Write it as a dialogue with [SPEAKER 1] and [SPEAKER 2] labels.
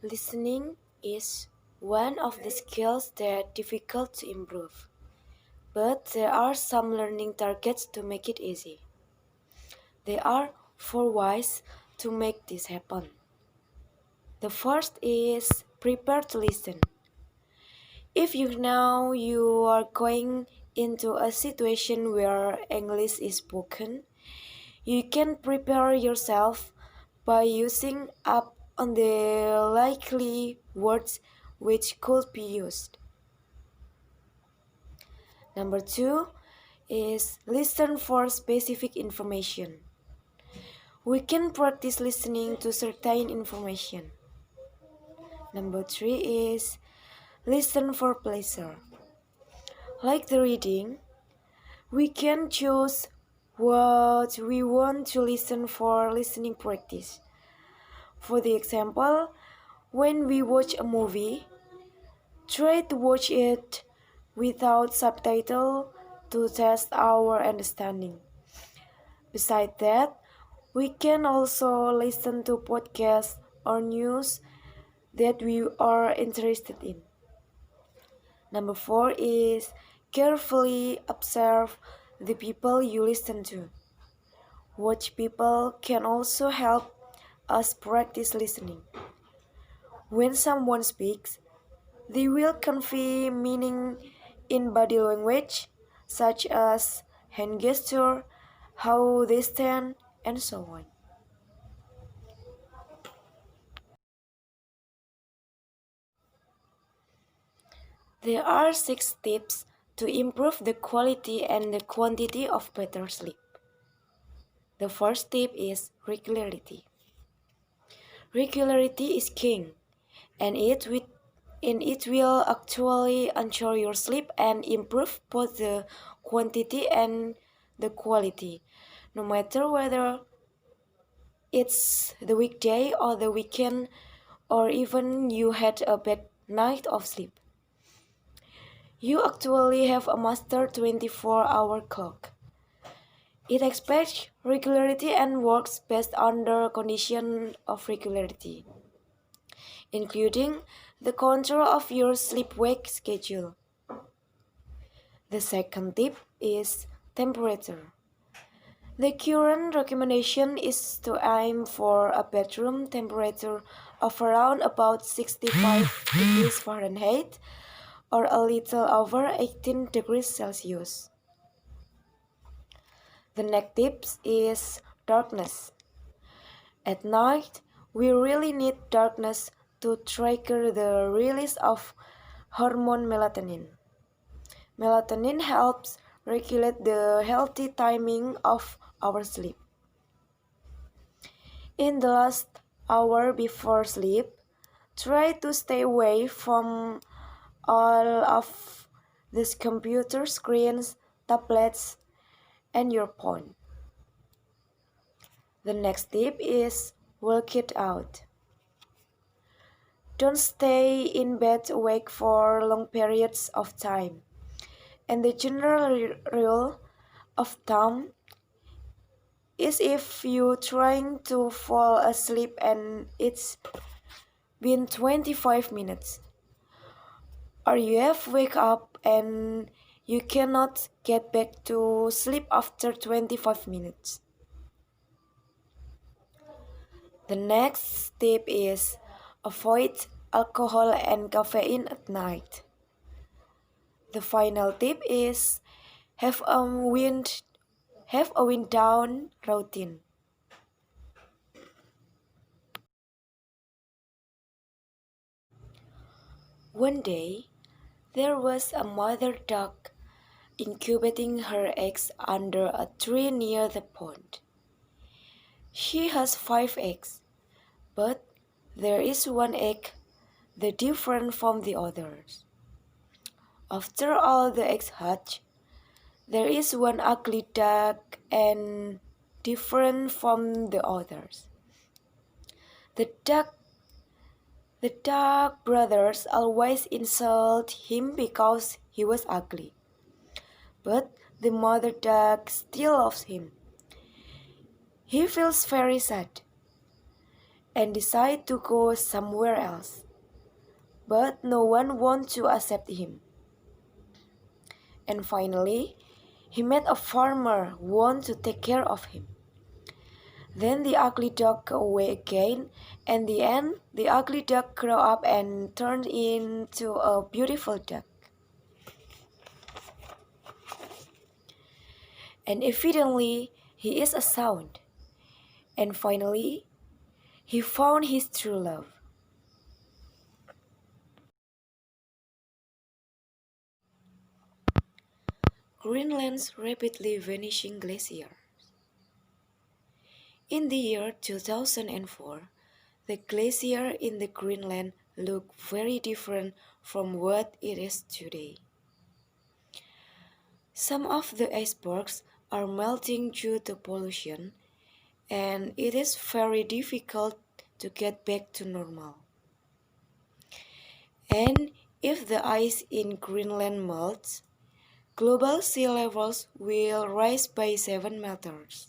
[SPEAKER 1] Listening is one of the skills that are difficult to improve, but there are some learning targets to make it easy. There are 4 ways to make this happen. The first is prepare to listen. If you know you are going into a situation where English is spoken, you can prepare yourself by using up on the likely words which could be used. Number 2 is listen for specific information. We can practice listening to certain information. Number 3 is listen for pleasure. Like the reading, we can choose what we want to listen for listening practice. For the example, when we watch a movie, try to watch it without subtitle to test our understanding. Besides that, we can also listen to podcasts or news that we are interested in. Number 4 is carefully observe the people you listen to. Watch people can also help us practice listening. When someone speaks, they will convey meaning in body language, such as hand gesture, how they stand, and so on. There are 6 tips to improve the quality and the quantity of better sleep. The first tip is regularity. Regularity is king, and it will actually ensure your sleep and improve both the quantity and the quality, no matter whether it's the weekday or the weekend, or even you had a bad night of sleep. You actually have a master 24-hour clock. It expects regularity and works best under condition of regularity, including the control of your sleep-wake schedule. The second tip is temperature. The current recommendation is to aim for a bedroom temperature of around about 65 degrees Fahrenheit or a little over 18 degrees Celsius. The next tip is darkness. At night, we really need darkness to trigger the release of hormone melatonin. Melatonin helps regulate the healthy timing of our sleep. In the last hour before sleep, try to stay away from all of these computer screens, tablets, and your phone. The next tip is work it out. Don't stay in bed awake for long periods of time. And the general rule of thumb is if you're trying to fall asleep and it's been 25 minutes, or you have wake up and you cannot get back to sleep after 25 minutes. The next tip is avoid alcohol and caffeine at night. The final tip is have a wind down routine. One day, there was a mother duck incubating her eggs under a tree near the pond. She has 5 eggs, but there is one egg that different from the others. After all the eggs hatch, there is one ugly duck and different from the others. The duck brothers always insult him because he was ugly. But the mother duck still loves him. He feels very sad. and decide to go somewhere else. But no one wants to accept him. And finally, he met a farmer who wants to take care of him. Then the ugly duck go away again, and in the end, the ugly duck grew up and turned into a beautiful duck. And evidently, he is a sound. And finally, he found his true love. Greenland's rapidly vanishing glacier. In the year 2004, the glacier in the Greenland looked very different from what it is today. Some of the icebergs are melting due to pollution, and it is very difficult to get back to normal. And if the ice in Greenland melts, global sea levels will rise by 7 meters.